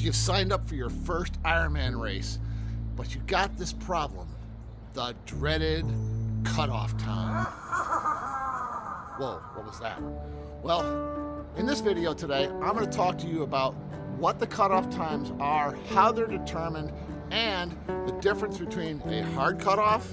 you've signed up for your first Ironman race, but you got this problem, the dreaded cutoff time. Whoa, what was that? Well, in this video today, I'm going to talk to you about what the cutoff times are, how they're determined, and the difference between a hard cutoff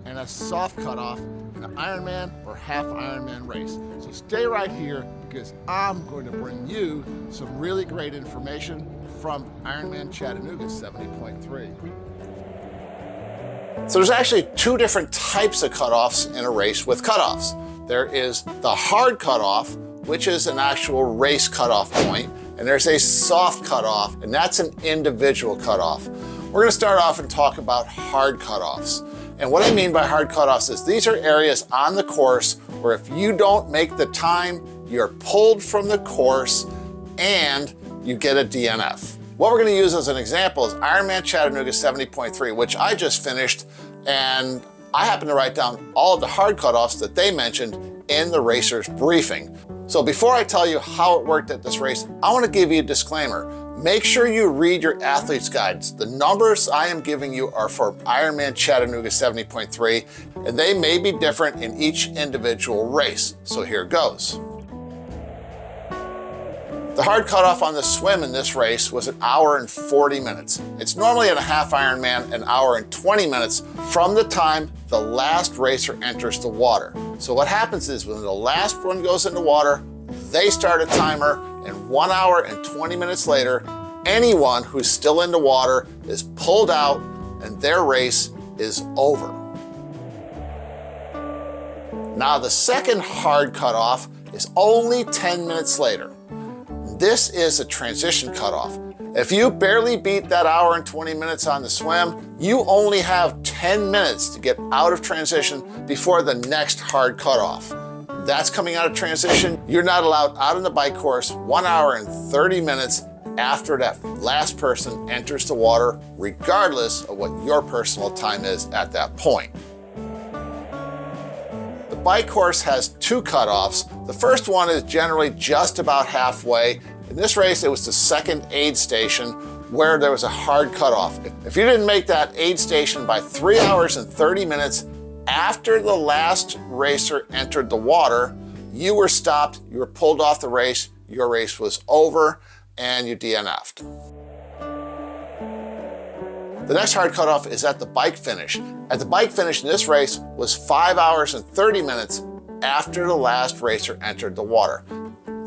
and a soft cutoff in an Ironman or half Ironman race. So stay right here because I'm going to bring you some really great information from Ironman Chattanooga 70.3. So there's actually two different types of cutoffs in a race with cutoffs. There is the hard cutoff, which is an actual race cutoff point, and there's a soft cutoff, and that's an individual cutoff. We're going to start off and talk about hard cutoffs. And what I mean by hard cutoffs is these are areas on the course where if you don't make the time, you're pulled from the course and you get a DNF. What we're going to use as an example is Ironman Chattanooga 70.3, which I just finished, and I happen to write down all of the hard cutoffs that they mentioned in the racer's briefing. So before I tell you how it worked at this race, I want to give you a disclaimer. Make sure you read your athlete's guides. The numbers I am giving you are for Ironman Chattanooga 70.3, and they may be different in each individual race. So here goes. The hard cutoff on the swim in this race was 1 hour and 40 minutes. It's normally in a half Ironman 1 hour and 20 minutes from the time the last racer enters the water. So what happens is when the last one goes into water, they start a timer, and 1 hour and 20 minutes later, anyone who's still in the water is pulled out and their race is over. Now the second hard cutoff is only 10 minutes later. This is a transition cutoff. If you barely beat that 1 hour and 20 minutes on the swim, you only have 10 minutes to get out of transition before the next hard cutoff. That's coming out of transition. You're not allowed out on the bike course 1 hour and 30 minutes after that last person enters the water, regardless of what your personal time is at that point. The bike course has two cutoffs. The first one is generally just about halfway. In this race, it was the second aid station where there was a hard cutoff. If you didn't make that aid station by 3 hours and 30 minutes after the last racer entered the water, you were stopped, you were pulled off the race, your race was over, and you DNF'd. The next hard cutoff is at the bike finish. At the bike finish in this race was 5 hours and 30 minutes after the last racer entered the water.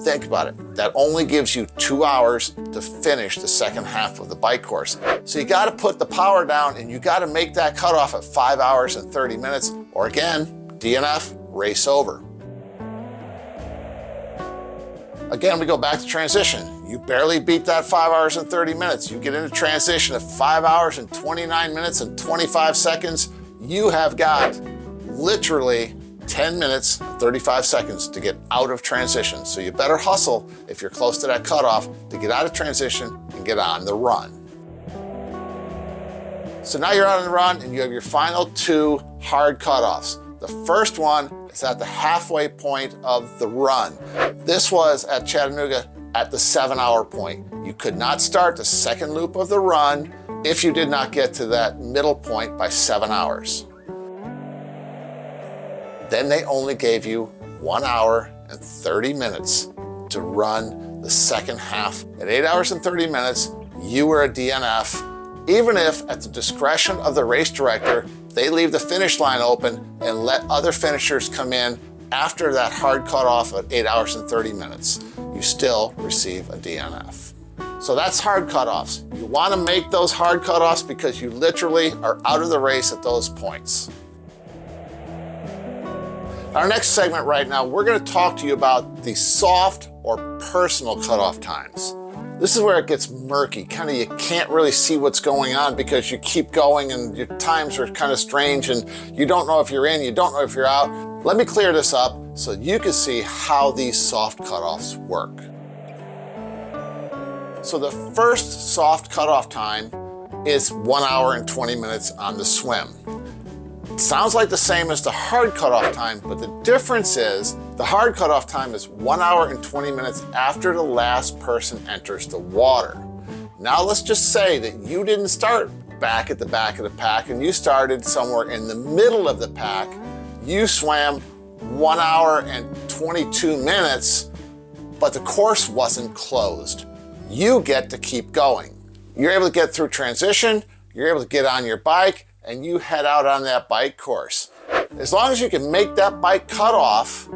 Think about it. That only gives you 2 hours to finish the second half of the bike course. So you got to put the power down and you got to make that cutoff at 5 hours and 30 minutes, or again, DNF, race over. Again, we go back to transition. You barely beat that 5 hours and 30 minutes. You get into transition at 5 hours and 29 minutes and 25 seconds. You have got literally 10 minutes, 35 seconds to get out of transition. So you better hustle if you're close to that cutoff to get out of transition and get on the run. So now you're out on the run and you have your final two hard cutoffs. The first one is at the halfway point of the run. This was at Chattanooga at the 7 hour point. You could not start the second loop of the run if you did not get to that middle point by 7 hours. Then they only gave you 1 hour and 30 minutes to run the second half. At 8 hours and 30 minutes, you were a DNF, even if at the discretion of the race director, they leave the finish line open and let other finishers come in after that hard cutoff at 8 hours and 30 minutes. You still receive a DNF. So that's hard cutoffs. You want to make those hard cutoffs because you literally are out of the race at those points. Our next segment right now, we're going to talk to you about the soft or personal cutoff times. This is where it gets murky. Kind of you can't really see what's going on because you keep going and your times are kind of strange and you don't know if you're in, you don't know if you're out. Let me clear this up so you can see how these soft cutoffs work. So the first soft cutoff time is 1 hour and 20 minutes on the swim. It sounds like the same as the hard cutoff time, but the difference is the hard cutoff time is 1 hour and 20 minutes after the last person enters the water. Now let's just say that you didn't start back at the back of the pack and you started somewhere in the middle of the pack. You swam 1 hour and 22 minutes, but the course wasn't closed. You get to keep going. You're able to get through transition, you're able to get on your bike, and you head out on that bike course. As long as you can make that bike cutoff,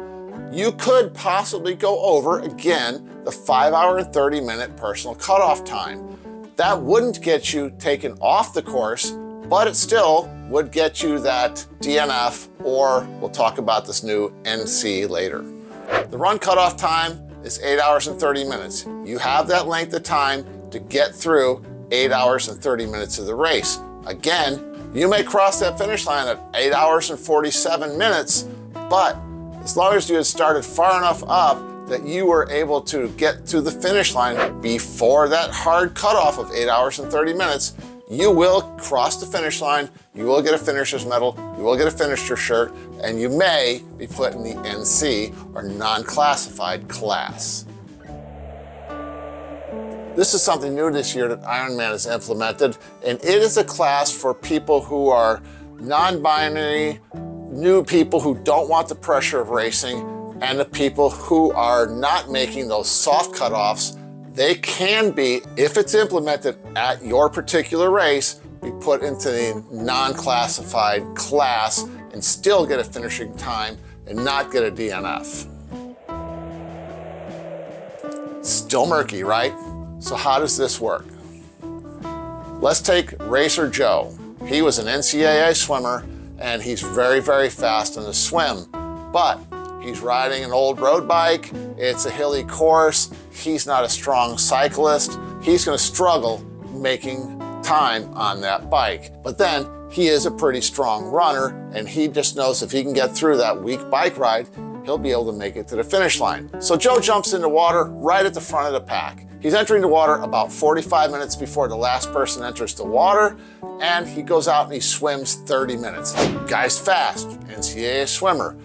you could possibly go over, again, the 5 hour and 30 minute personal cutoff time. That wouldn't get you taken off the course, but it still would get you that DNF, or we'll talk about this new NC later. The run cutoff time is 8 hours and 30 minutes. You have that length of time to get through 8 hours and 30 minutes of the race. Again, you may cross that finish line at 8 hours and 47 minutes, but as long as you had started far enough up that you were able to get to the finish line before that hard cutoff of 8 hours and 30 minutes, you will cross the finish line, you will get a finisher's medal, you will get a finisher shirt, and you may be put in the NC, or non-classified class. This is something new this year that Ironman has implemented, and it is a class for people who are non-binary, new people who don't want the pressure of racing, and the people who are not making those soft cutoffs. They can be, if it's implemented at your particular race, be put into the non-classified class and still get a finishing time and not get a DNF. Still murky, right? So how does this work? Let's take Racer Joe. He was an NCAA swimmer and he's very, very fast in the swim, but he's riding an old road bike. It's a hilly course. He's not a strong cyclist. He's gonna struggle making time on that bike. But then he is a pretty strong runner, and he just knows if he can get through that weak bike ride, he'll be able to make it to the finish line. So Joe jumps into water right at the front of the pack. He's entering the water about 45 minutes before the last person enters the water, and he goes out and he swims 30 minutes. Guy's fast, NCAA swimmer.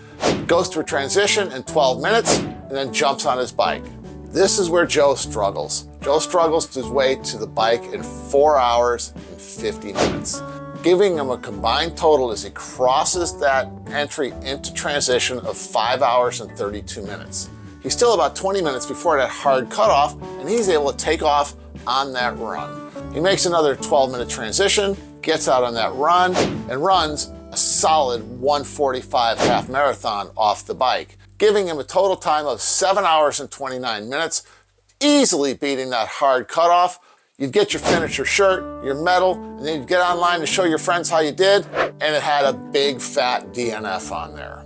Goes through transition in 12 minutes and then jumps on his bike. This is where Joe struggles. Joe struggles his way to the bike in 4 hours and 50 minutes, giving him a combined total as he crosses that entry into transition of 5 hours and 32 minutes. He's still about 20 minutes before that hard cutoff, and he's able to take off on that run. He makes another 12-minute transition, gets out on that run, and runs a solid 1:45 half marathon off the bike, giving him a total time of 7 hours and 29 minutes, easily beating that hard cutoff. You'd get your finisher shirt, your medal, and then you'd get online to show your friends how you did, and it had a big fat DNF on there.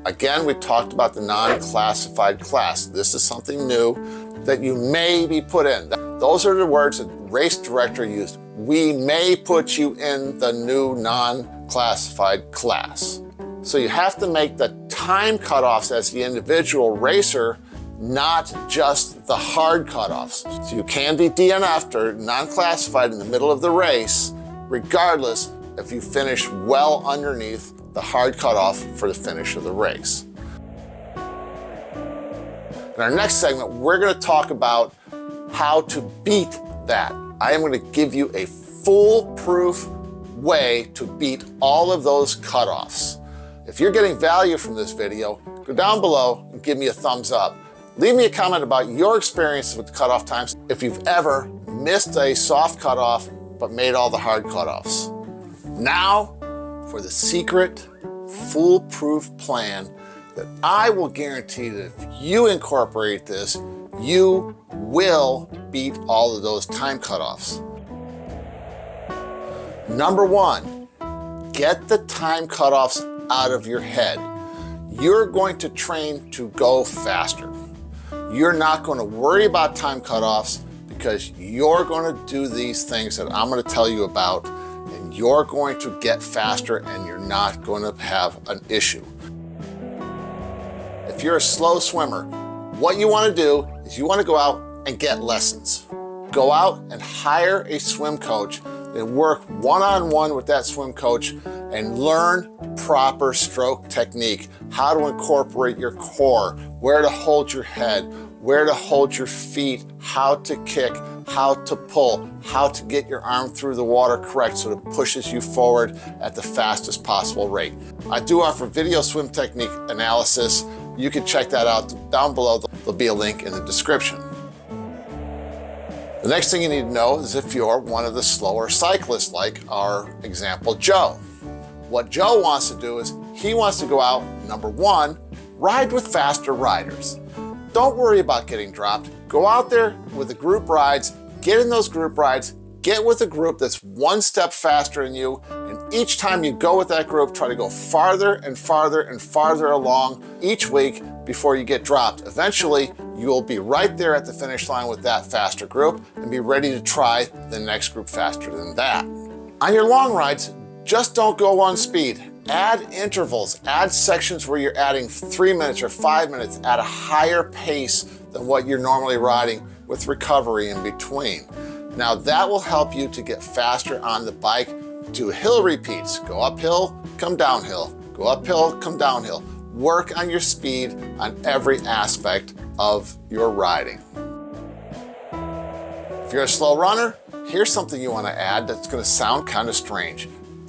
Again, we talked about the non-classified class. This is something new that you may be put in. Those are the words that race director used. We may put you in the new non-classified class. So you have to make the time cutoffs as the individual racer, not just the hard cutoffs. So you can be DNF'd or non-classified in the middle of the race, regardless if you finish well underneath the hard cutoff for the finish of the race. In our next segment, we're going to talk about how to beat that. I am going to give you a foolproof way to beat all of those cutoffs. If you're getting value from this video, go down below and give me a thumbs up. Leave me a comment about your experience with cutoff times, if you've ever missed a soft cutoff but made all the hard cutoffs. Now for the secret, foolproof plan that I will guarantee that if you incorporate this, you will beat all of those time cutoffs. Number one, get the time cutoffs out of your head. You're going to train to go faster. You're not going to worry about time cutoffs because you're going to do these things that I'm going to tell you about, and you're going to get faster and you're not going to have an issue. If you're a slow swimmer, what you want to do is you want to go out and get lessons. Go out and hire a swim coach and work one-on-one with that swim coach and learn proper stroke technique, how to incorporate your core, where to hold your head, where to hold your feet, how to kick, how to pull, how to get your arm through the water correct so it pushes you forward at the fastest possible rate. I do offer video swim technique analysis. You can check that out down below. There'll be a link in the description. The next thing you need to know is if you're one of the slower cyclists, like our example, Joe. What Joe wants to do is he wants to go out, number one, ride with faster riders. Don't worry about getting dropped. Go out there with the group rides, get in those group rides, get with a group that's one step faster than you, and each time you go with that group, try to go farther and farther and farther along each week before you get dropped. Eventually, you'll be right there at the finish line with that faster group and be ready to try the next group faster than that. On your long rides, just don't go on speed. Add intervals, add sections where you're adding 3 minutes or 5 minutes at a higher pace than what you're normally riding with recovery in between. Now that will help you to get faster on the bike. Do hill repeats, go uphill, come downhill, go uphill, come downhill. Work on your speed on every aspect of your riding. If you're a slow runner, here's something you want to add that's going to sound kind of strange.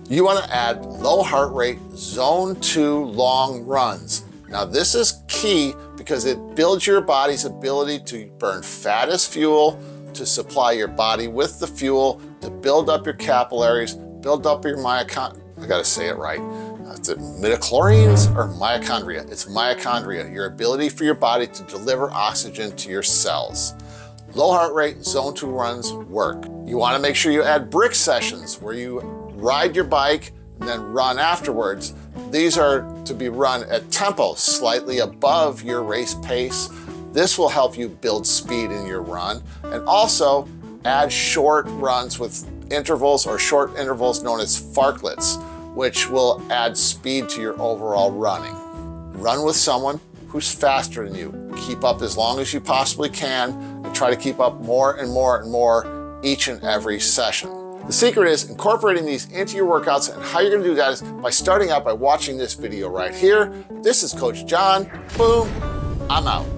You want to add low heart rate zone 2 long runs. Now this is key because it builds your body's ability to burn fat as fuel, to supply your body with the fuel, to build up your capillaries, build up your mitochondria. I gotta say it right. Is it midichlorians or mitochondria? It's mitochondria, your ability for your body to deliver oxygen to your cells. Low heart rate zone 2 runs work. You wanna make sure you add brick sessions where you ride your bike and then run afterwards. These are to be run at tempo, slightly above your race pace. This will help you build speed in your run, and also add short runs with intervals or short intervals known as fartleks, which will add speed to your overall running. Run with someone who's faster than you. Keep up as long as you possibly can and try to keep up more and more and more each and every session. The secret is incorporating these into your workouts, and how you're gonna do that is by starting out by watching this video right here. This is Coach John. Boom, I'm out.